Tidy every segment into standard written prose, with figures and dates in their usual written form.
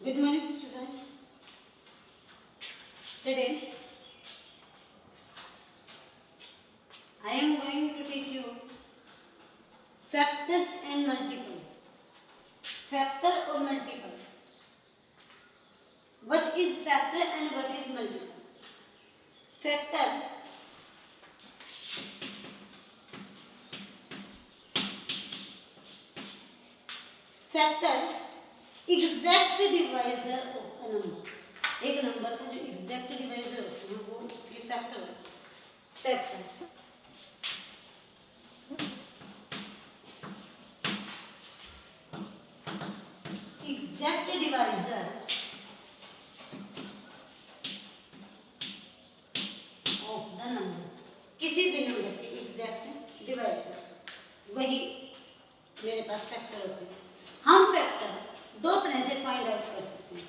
Good morning, students. Today I am going to teach you factors and multiple. Factor or multiple. What is factor and what is multiple? Factor exact divisor of a number. एक number का जो exact divisor होता है वो उसके factor होता है. Factor exact divisor of the number. किसी भी नंबर के एग्जैक्ट डिवाइजर वही मेरे पास फैक्टर होते हैं. हम फैक्टर दो तरह से फाइंड आउट कर सकते हैं.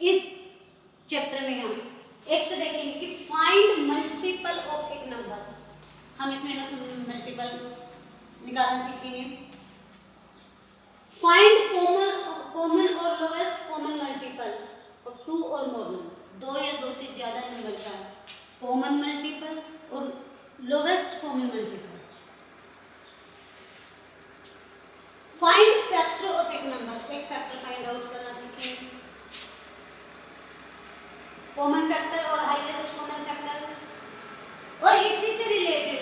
इस चैप्टर में हम एक तो देखेंगे कि फाइंड मल्टीपल ऑफ एक नंबर. हम इसमें मल्टीपल निकालना सीखेंगे. फाइंड कॉमन और lowest common multiple of two और मोर नंबर. दो या दो से ज्यादा नंबर का कॉमन मल्टीपल और lowest common multiple. Find factor of एक नंबर. एक फैक्टर फाइंड आउट करना सीखेंगे. कॉमन फैक्टर और हाईएस्ट कॉमन फैक्टर और इसी से रिलेटेड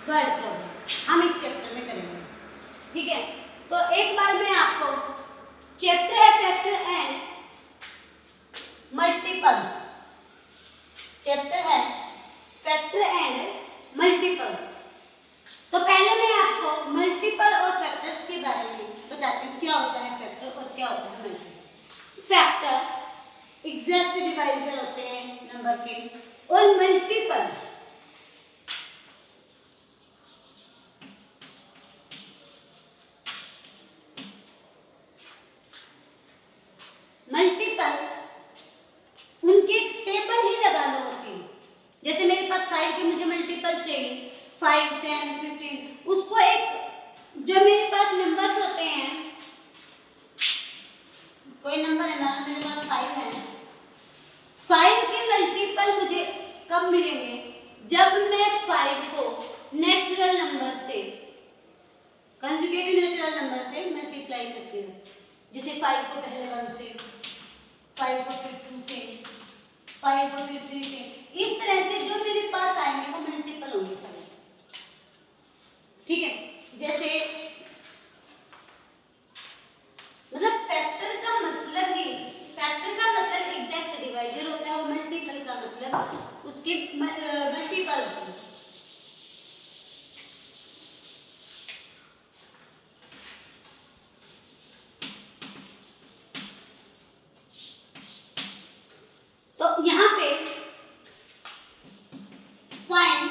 वर्ड प्रॉब्लम हम इस चैप्टर में करेंगे. ठीक है. तो एक बार मैं आपको चैप्टर है फैक्टर एंड मल्टीपल. चैप्टर है फैक्टर एंड मल्टीपल. तो पहले मैं आपको मल्टीपल और फैक्टर्स के बारे में बताती हूँ. क्या होता है फैक्टर और क्या होता है मल्टीपल. फैक्टर एग्जैक्ट डिवाइजर होते हैं नंबर के और मल्टीपल उनके टेबल ही लगाना होती है. जैसे मेरे पास 5 के मुझे मल्टीपल चाहिए 5, 10, 15. उसको एक जो मेरे पास नंबर्स होते हैं, कोई नंबर है मान लो मेरे पास 5 है. 5 के मल्टीपल मुझे कब मिलेंगे जब मैं 5 को नेचुरल नंबर से कंजुगेटिव नेचुरल नंबर से मल्टीप्लाई करती हूँ. जैसे 5 को पहले 1 से, 5 को फिर 2 से, 5 को फिर 3 से. इस तरह से जो मेरे पास आएंगे वो मल्टीपल होंगे. ठीक है. जैसे मतलब फैक्टर का मतलब एग्जैक्ट डिवाइजर होता है और मल्टीपल का मतलब उसके मल्टीपल. तो यहाँ पे फाइंड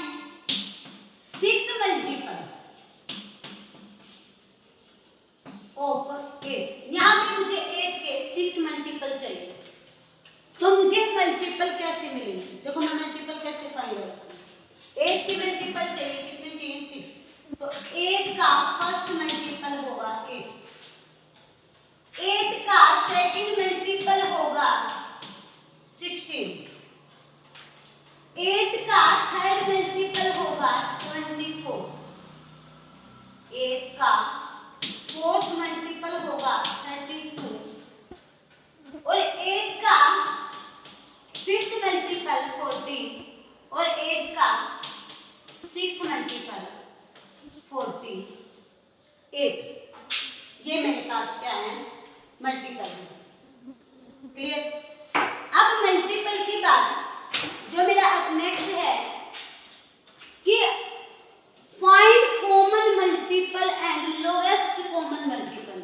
6 मल्टीपल ऑफ 8. यहाँ पे मुझे 8 के 6 मल्टीपल चाहिए. तो मुझे मल्टीपल कैसे मिलेंगे. देखो मैं मल्टीपल कैसे फाइंड आउट करूँ. 8 की मल्टीपल चाहिए. कितने चाहिए 6. तो 8 का फर्स्ट मल्टीपल होगा 8. 8 का सेकंड मल्टीपल होगा 16. 8 का थर्ड मल्टीपल होगा 24. 8 का फोर्थ मल्टीपल होगा 32 और 8 का फिफ्थ मल्टीपल 14 और 8 का सिक्स्थ मल्टीपल 48. ये मेरे पास क्या है मल्टीपल. क्लियर. अब मल्टीपल की बात जो मेरा अब नेक्स्ट है कि find common multiple and lowest common multiple.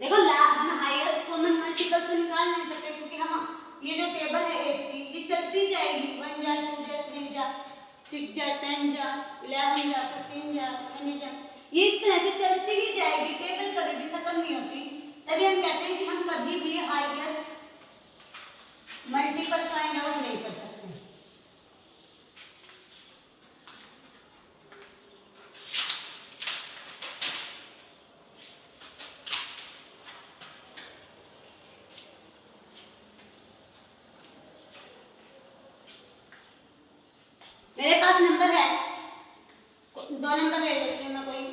देखो हम हाईएस्ट कॉमन मल्टीपल तो निकाल नहीं सकते क्योंकि हम ये जो टेबल है 8 की ये चलती जाएगी. 1 जा 2 जा 3 जा 6 जा 10 जा 11 जा 15 जा 20 जा. ये इस तरह से चलती ही जाएगी. टेबल कभी भी खत्म नहीं होती. तभी हम कहते हैं कि हम कभी भी हाईएस्ट मल्टीपल फाइंड आउट नहीं कर सकते. मेरे पास नंबर है, दो नंबर ले लेती हूँ मैं कोई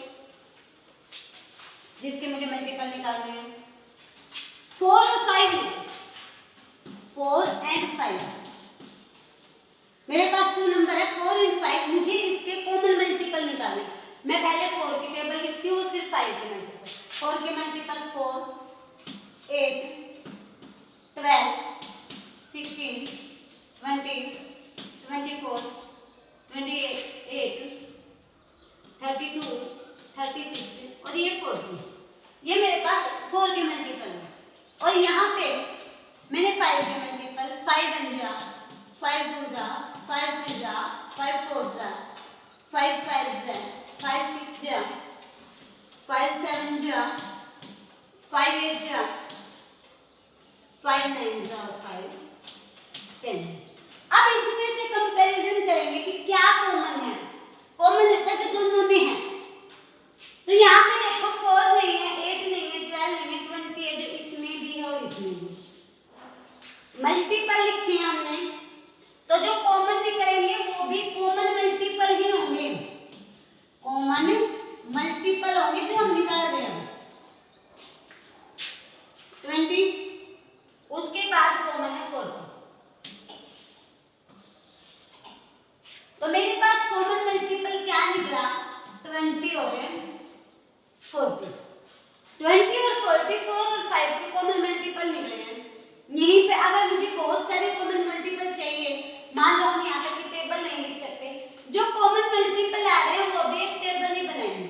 जिसके मुझे मल्टीपल निकालने हैं। 4 और 5, 4 एंड 5। मेरे पास 2 नंबर है 4 एंड 5, मुझे इसके कॉमन मल्टीपल निकालने। मैं पहले 4 की टेबल लिखती हूँ, फिर 5 के मल्टीपल। 4 के मल्टीपल 4, 8, 12, 16, 20, 24, 28, 32, 36 और ये 40। ये मेरे पास 4 के मल्टीपल है। और यहाँ पे मैंने 5 के मल्टीपल 5 1 जा, 5 2 जा, 5 3 जा, 5 4 जा, 5 5 जा, 5 6 जा, 5 7 जा, 5 8 जा, 5 9 जा और 5 10। अब इसमें से कंपैरिजन करेंगे कि क्या कॉमन है। कॉमन होता है जो दोनों में है। तो यहाँ पे देखो 4 नहीं है, 8 नहीं है, 12 नहीं है, 20 है, जो इसमें भी है और इसमें भी। मल्टीपल लिखे हैं हमने, तो जो कॉमन निकलेंगे वो भी कॉमन मल्टीपल ही होंगे। कॉमन मल्टीपल होंगे जो हम निकाल रहे हैं। 20, उसके बाद कॉमन है 40। तो मेरे पास कॉमन मल्टीपल क्या निकला? 20 और 40। 20 और 44 और 5 के कॉमन मल्टीपल निकले हैं। यहीं पे अगर मुझे बहुत सारे कॉमन मल्टीपल चाहिए, मान लो हम यहाँ तक की टेबल नहीं लिख सकते, जो कॉमन मल्टीपल आ रहे हैं वो भी एक टेबल ही बनाएंगे।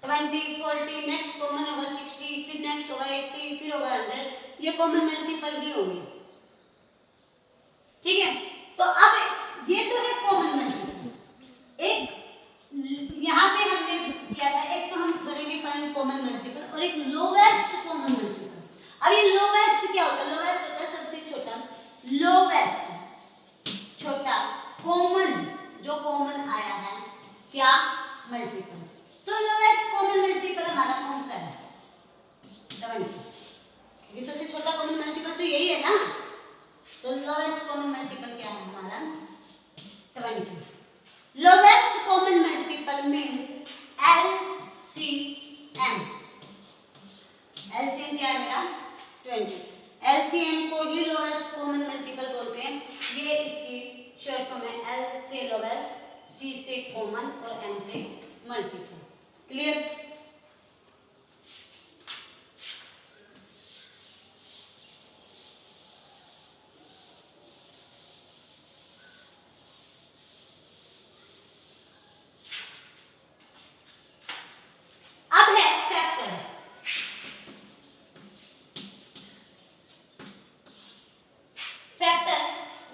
20, 40, नेक्स्ट कॉमन होगा 60, फिर नेक्स्ट होगा 80, फिर होगा 100। ये कॉमन मल्टीपल ही होंगे। ठीक है, तो अब ये तो है कॉमन मल्टीपल। एक यहाँ पे हमने किया था, एक तो हम करेंगे फाइंड कॉमन मल्टीपल और एक लोवेस्ट कॉमन मल्टीपल। अब ये लोवेस्ट क्या होता है? लोवेस्ट होता है सबसे छोटा, लोवेस्ट छोटा कॉमन, जो कॉमन आया है क्या मल्टीपल। तो लोवेस्ट कॉमन मल्टीपल हमारा कौन सा है? 70। ये सबसे छोटा कॉमन मल्टीपल तो यही है ना। तो लोवेस्ट कॉमन मल्टीपल क्या है हमारा? 20। Lowest common multiple means LCM। LCM क्या है मेरा? 20। LCM को ही लोवेस्ट कॉमन मल्टीपल बोलते हैं। ये इसकी शॉर्ट फॉर्म है। L से लोवेस्ट, C से कॉमन और M से मल्टीपल। क्लियर? अब है फैक्टर। फैक्टर,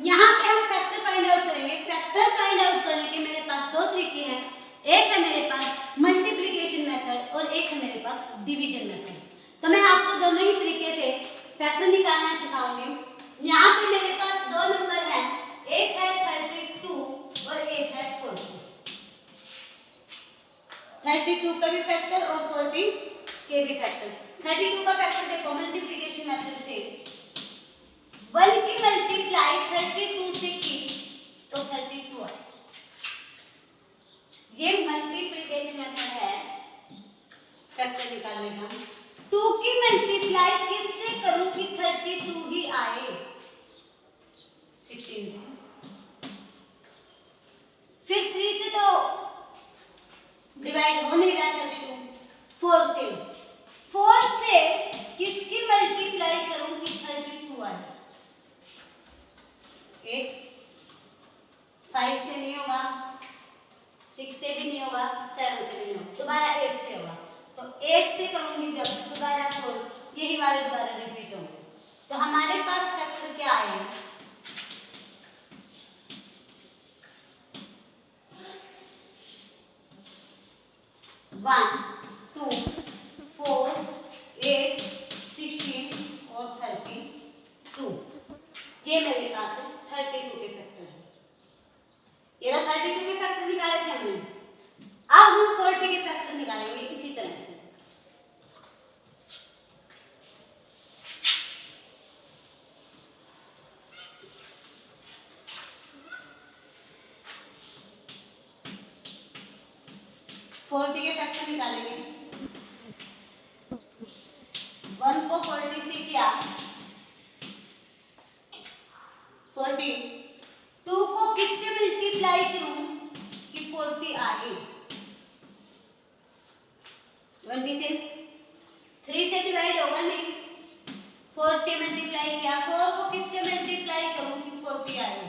यहाँ पे हम फैक्टर फाइंड आउट करेंगे। फैक्टर फाइंड आउट करने के मेरे पास दो तरीके हैं। एक है मेरे पास मल्टीप्लिकेशन मेथड और एक है मेरे पास डिवीजन मेथड। तो मैं आपको दोनों ही तरीके से फैक्टर निकालना सिखाऊंगी। यहाँ पे मेरे पास दो नंबर हैं, एक है 32 और एक है 40। 32 का भी फैक्टर और 40 के भी फैक्टर। 32 का फैक्टर देखो मल्टीप्लिकेशन मेथड से 1 की मल्टीप्लाई 32 से की तो 32 है। ये मल्टीप्लिकेशन मेथड है फैक्टर निकालने का। 2 की मल्टीप्लाई किससे करूं कि 32 ही आए? 16 से। फिर 3 से तो डिवाइड हो नहीं रहा 32। 4 से, 4 से किसकी मल्टीप्लाई करूं कि 32 आए? 8। 5 से नहीं होगा, 6 से भी नहीं होगा, 7 से भी नहीं होगा, दोबारा 8 से होगा। तो 8 से करूंगी जब दोबारा 4, यही वाले दोबारा रिपीट होंगे। तो हमारे पास फैक्टर क्या आएगा? 1, 2, 4, 8, 16 और 32। ये मेरे पास है 32 के फैक्टर है। ये ना 32 के फैक्टर निकाले थे हमने। अब हम 40 के फैक्टर निकालेंगे इसी तरह से। 40 के फैक्टर निकालेंगे। 1 को 40 से किया 40, 2 को किससे मल्टीप्लाई करूं कि 40 आए? 20 से, 3 से डिवाइड होगा नहीं, 4 से मल्टीप्लाई किया, 4 को किससे मल्टीप्लाई करूं कि 40 आए?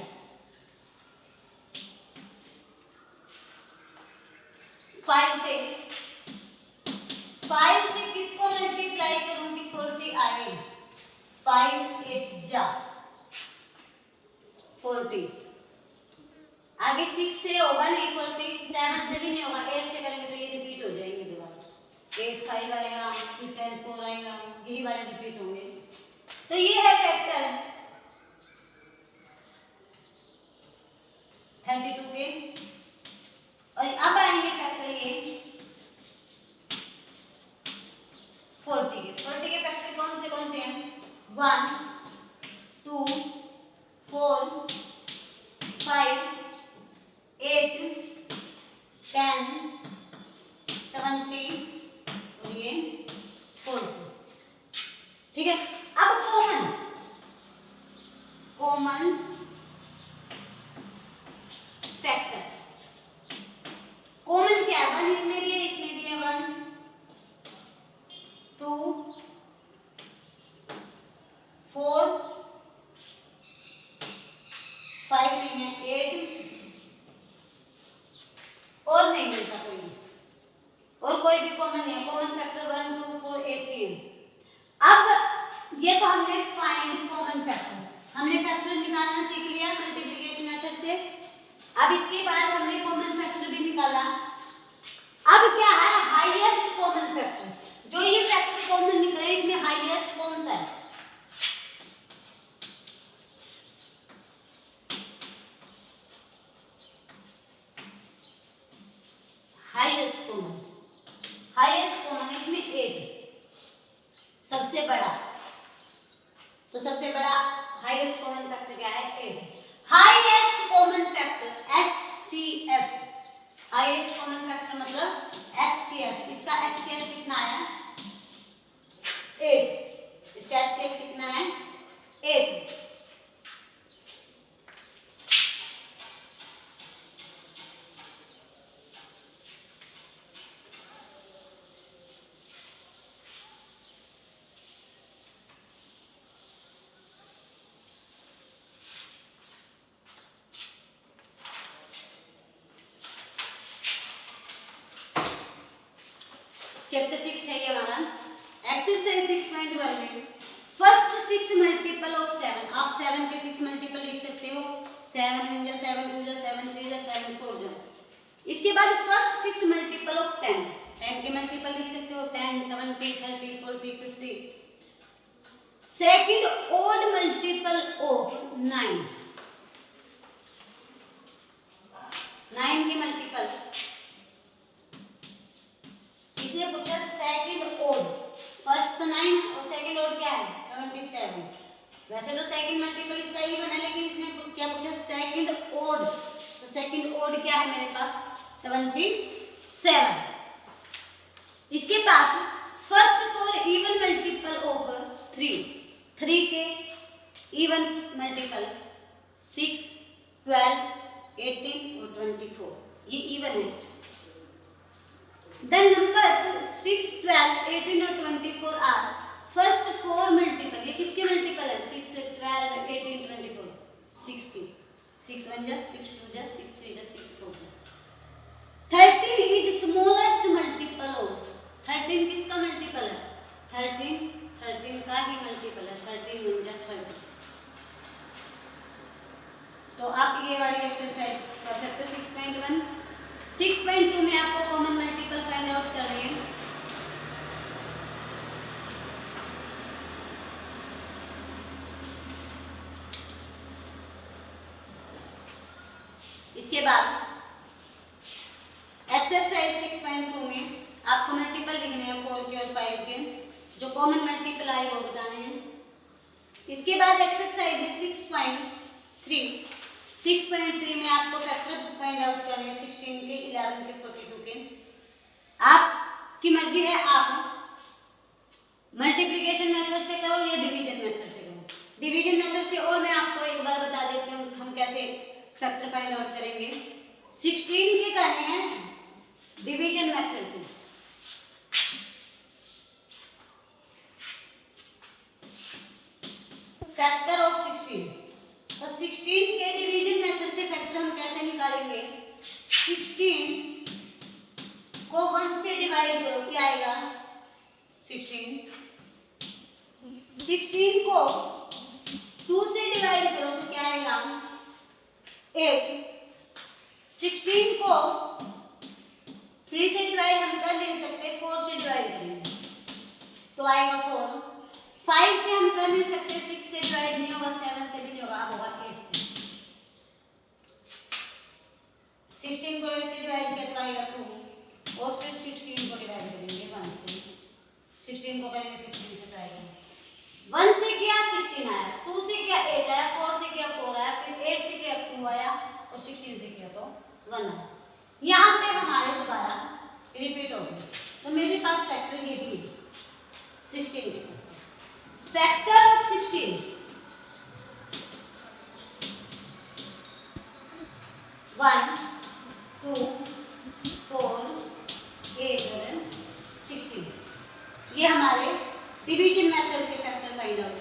5 से, 5 से किसको मल्टीप्लाई करूं कि 40 आए? 5 8 जा 40। आगे 6 से होगा नहीं 40, 7 से भी नहीं होगा, 8 से करेंगे तो ये रिपीट हो जाएंगे दोबारा। 8 5 आएगा, फिर 10 4 आएगा, यही वाले रिपीट होंगे। तो ये है फैक्टर 32 के। और अब आएंगे फैक्टर ये 40 के। 40 के फैक्टर कौन से हैं? 1 2 4 5 8 10 20 और ये 40। ठीक है, अब कॉमन फैक्टर। कॉमन क्या है? 1 इसमें भी है, इसमें भी है। 1 2 4 5 नहीं है, 8 और नहीं मिलता कोई भी, और कोई भी कॉमन नहीं है। कॉमन फैक्टर 1 2 4 8 ही है। अब ये तो हमने फाइंड कॉमन फैक्टर, हमने फैक्टर निकालना सीख लिया मल्टीप्लिकेशन मेथड से। अब इसके बाद हमने कॉमन फैक्टर भी निकाला। अब क्या है? Highest common factor. जो ये फैक्टर कॉमन निकले इसमें हाईएस्ट कौन सा है? हाईएस्ट कॉमन इसमें 8 सबसे बड़ा। तो सबसे बड़ा हाईएस्ट कॉमन फैक्टर क्या है? 8। Highest common factor HCF। Highest common factor मतलब HCF। इसका HCF कितना आया? 8। इसका HCF कितना है? 8। चैप्टर 6 है ये हमारा। एक्सरसाइज 6.1 में फर्स्ट 6 मल्टीपल ऑफ 7। आप 7 के 6 मल्टीपल लिख सकते हो। 7 1 जा 7 2 जा 7 3 जा 7 4 जा। इसके बाद फर्स्ट 6 मल्टीपल ऑफ 10। 10 के मल्टीपल लिख सकते हो 10 20 30 40 50। Second odd multiple of 9। 9 के मल्टीपल इसने पूछा सेकंड ओड। फर्स्ट तो 9 और सेकंड ओड क्या है? 27। वैसे तो सेकंड मल्टीपल इसका इवन है, लेकिन इसने क्या पूछा? Second odd. तो सेकंड ओड क्या है मेरे पास? 27। इसके पास फर्स्ट 4 इवन मल्टीपल ऑफ 3। 3 के इवन मल्टीपल 6 12 18 और 24, ये इवन है। Then numbers 6, 12, 18 और 24 are first 4 multiple। ये किसके मल्टीपल है? 6, 12, 18, 24, 6 की। 6 1 जा 6 2 जा 6 3 जा 6 4 जा। 13 is smallest multiple of। 13 किसका मल्टीपल है? 13 का ही मल्टीपल है। 13 1 जा 30। तो आप ये वाली एक्सरसाइज कर सकते हो 6.1। 6.2 में आपको कॉमन मल्टीपल फाइंड आउट करनी है। इसके बाद एक्सरसाइज 6.2 में आपको मल्टीपल लिखने हैं 4 के और 5 के। जो कॉमन मल्टीपल आए वो बताने हैं। इसके बाद एक्सरसाइज है 6.3। 6.3 में आपको फैक्टर फाइंड आउट करने हैं 16 के, 11 के, 42 के। आपकी मर्जी है, आप मल्टीप्लिकेशन मेथड से करो या डिवीजन मेथड से करो। डिवीजन मेथड से और मैं आपको एक बार बता देती हूँ हम कैसे फैक्टर फाइंड आउट करेंगे। 16 के करने हैं डिवीजन मेथड से। फैक्टर ऑफ 16, तो 16 के डिवीजन मेथड से फैक्टर हम कैसे निकालेंगे? 16 को 1 से डिवाइड करो, क्या आएगा? 16 को 2 से डिवाइड करो तो क्या आएगा? 8। 16 को 3 से डिवाइड हम कर नहीं सकते, 4 से डिवाइड करेंगे तो आएगा 4। 5 से हम कर नहीं सकते, 6 से डिवाइड नहीं होगा, 7 से भी नहीं होगा, अब होगा 8 से। 16 को 8 से डिवाइड किया तो आएगा 2 और फिर 16 को डिवाइड करेंगे 1 से। 16 को करेंगे 16 से, तो आएगा 1 से किया 16 आया, 2 से किया 8 आया, 4 से किया 4 आया, फिर 8 से किया 2 आया और 16 से किया तो 1 आया। यहाँ पे हमारे दोबारा रिपीट हो गए, तो मेरे पास फैक्टर ये भी 16 के फैक्टर ऑफ 16 1 2 4 8 16, ये हमारे डिवीजन मेथड से फैक्टर फाइंड आउट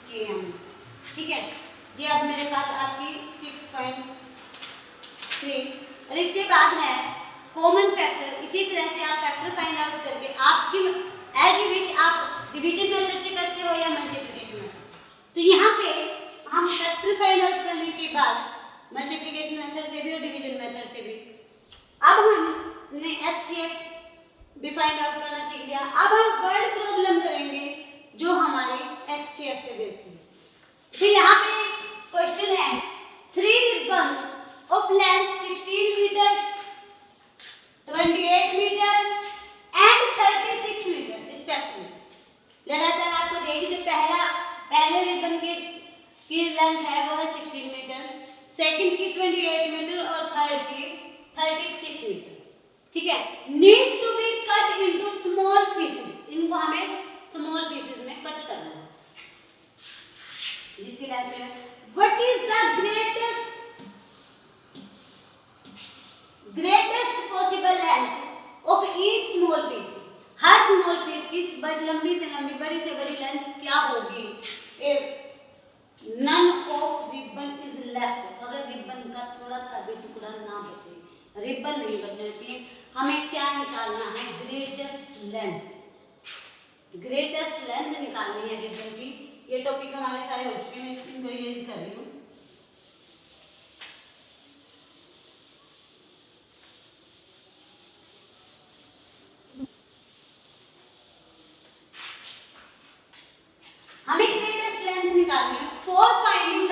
किए हम, ठीक है। ये अब मेरे पास आपकी 6.3 और इसके बाद है कॉमन फैक्टर। इसी तरह से आप फैक्टर फाइंड आउट करके आपकी एज यू विश, आप डिवीजन मेथड से करते हो या मल्टीप्लिकेशन मेथड। तो यहाँ पे हम फैक्टर फाइंड आउट करने के बाद मल्टीप्लिकेशन मेथड से भी और डिवीजन मेथड से भी, अब हमने एचसीएफ भी फाइंड आउट करना सीख लिया। अब हम वर्ड प्रॉब्लम करेंगे जो हमारे एचसीएफ पे बेस्ड है। तो यहाँ पे क्वेश्चन है 3 ribbons of length 16 metre, 28 metre and 36 metre respectively. लगातार आपको देखिए, पहले रिबन की लेंथ है वो है 16 मीटर, सेकंड की 28 मीटर और थर्ड की 36 मीटर, ठीक है। Need to be cut into small pieces, इनको हमें स्मॉल पीसेस में कट करना है। जिसकी लेंथ है what is the greatest possible length of each small piece. हर स्मॉल पीस की लंबी से लंबी, बड़ी से बड़ी लेंथ क्या होगी? None of ribbon is left, अगर रिबन का थोड़ा सा भी टुकड़ा ना बचे, रिबन नहीं बचना चाहिए, हमें क्या निकालना है? Greatest length. ग्रेटेस्ट लेंथ निकालनी है रिबन की। ये टॉपिक हमारे सारे हो चुके हैं, मैं स्क्रीन को इरेज कर रही हूँ। हमें ग्रेटेस्ट लेंथ निकालनी है for finding the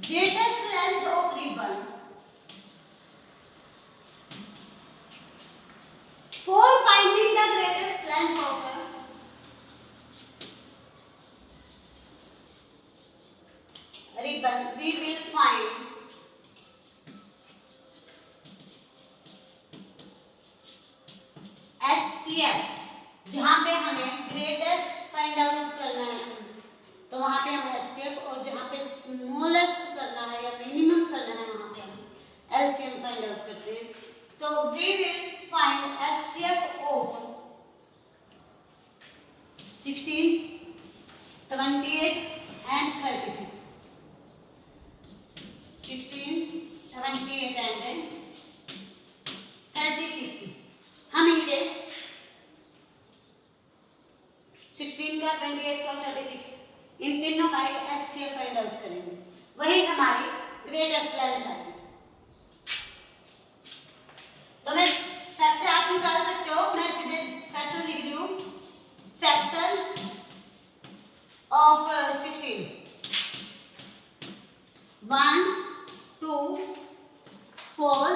greatest length of ribbon. For finding the greatest length of ribbon, we will find HCF, जहां पे हमें ग्रेटेस्ट फाइंड आउट करना है तो वहां पे हम HCF, और जहां पे स्मॉलेस्ट करना है या मिनिमम करना है वहां पे हम LCM फाइंड आउट करते हैं। तो we will find HCF of 16, 28 and 36. 16, 28 and 36। हम इसे 16 का, 28 का, 36 इन तीनों का एक HCF फाइंड आउट करेंगे, वही हमारी ग्रेटेस्ट लेंथ है। तो मैं फैक्टर आप निकाल सकते हो, मैं सीधे फैक्टर लिख रही हूँ। फैक्टर ऑफ 16 1 2 4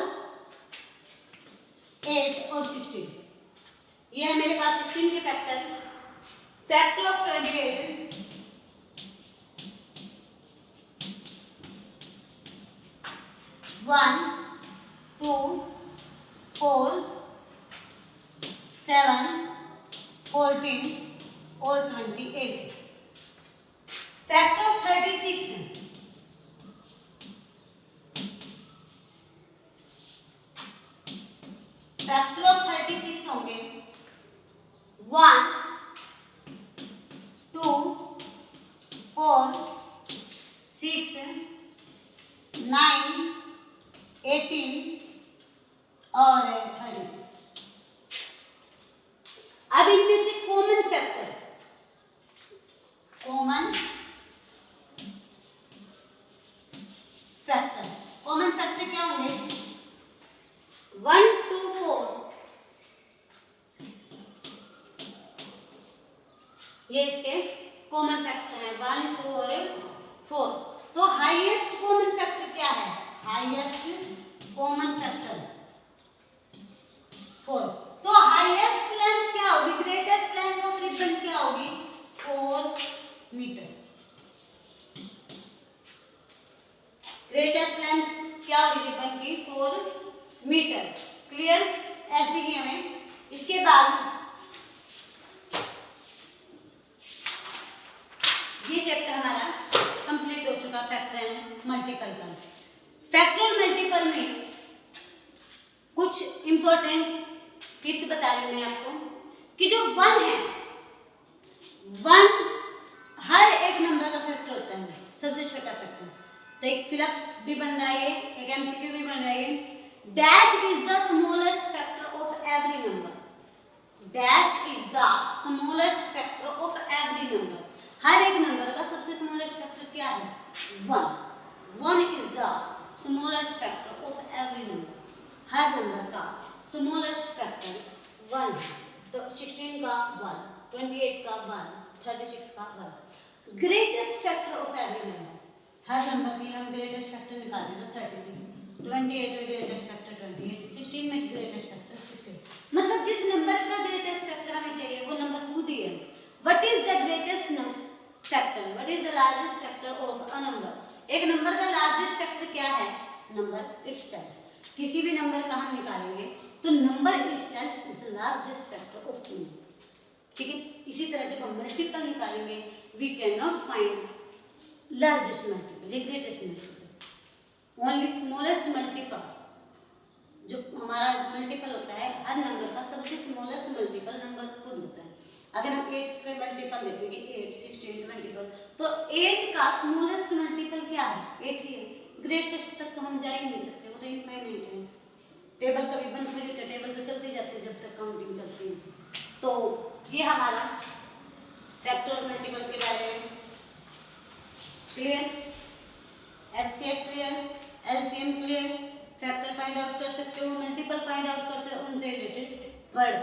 8 और 16, ये है मेरे पास 16 के फैक्टर। फैक्टर ऑफ 28 1 2 4 7 14 और 28। फैक्टर ऑफ 36 है। फैक्टर ऑफ 36 होंगे 1 2 4 6 9 18 और 36। अब इनमें से कॉमन फैक्टर क्या होंगे 1 2 4, ये इसके कॉमन फैक्टर है 1 2 और 4। तो हाईएस्ट कॉमन फैक्टर क्या है? Highest common factor 4। तो हाईएस्ट लेंथ क्या होगी? ग्रेटेस्ट लेंथ ऑफ रिबन क्या होगी? 4 मीटर। ग्रेटेस्ट लेंथ क्या होगी रिबन की? 4 मीटर। क्लियर? ऐसे ही हमें इसके बाद ये चैप्टर हमारा कंप्लीट हो चुका फैक्टर एंड मल्टीपल का। फैक्टर और मल्टीपल में कुछ इंपॉर्टेंट टिप्स बता रही हूं मैं आपको कि जो 1 है, 1 हर एक नंबर का फैक्टर होता है, सबसे छोटा फैक्टर। तो एक फिलअप्स भी बन रहा है, एक एमसीक्यू भी बन रहा है। Dash is the smallest factor of every number. Dash is the smallest factor of every number. हर एक नंबर का सबसे स्मॉलेस्ट फैक्टर क्या है? 1। 1 is the smallest factor of every number. Her number का स्मॉलेस्ट फैक्टर 1 है। तो 16 का 1, 28 का 1, 36 का 1। Greatest factor of every number, her number की हम ग्रेटेस्ट फैक्टर निकालें तो 36, 28 में ग्रेटेस्ट फैक्टर 28, 16 में ग्रेटेस्ट फैक्टर 16। मतलब जिस नंबर का ग्रेटेस्ट फैक्टर हमें चाहिए वो नंबर खुद ही है। What is the greatest factor? What is the largest factor of a number? एक नंबर का लार्जेस्ट फैक्टर क्या है? Number itself. किसी भी नंबर का हम निकालेंगे तो number itself is the largest factor of the number. ठीक है? इसी तरह जब हम मल्टीपल निकालेंगे we can not find largest multiple या greatest multiple, only smallest multiple. जो हमारा मल्टीपल होता है हर नंबर का सबसे स्मॉलेस्ट मल्टीपल नंबर खुद होता है। अगर हम 8 के मल्टीपल देखेंगे 8, 16, 24, तो 8 का स्मॉलेस्ट मल्टीपल क्या है? 8 ही है। ग्रेटेस्ट तक तो हम जा ही नहीं सकते, वो तो इनफाइनाइट है। टेबल कभी बंद हो जाते, टेबल तो चलती जाती है जब तक काउंटिंग चलती है। तो ये हमारा फैक्टर और मल्टीपल के बारे में clear. HCF clear, LCM clear, factor find out कर सकते हो, मल्टीपल फाइंड आउट करते हो, उनसे रिलेटेड वर्ड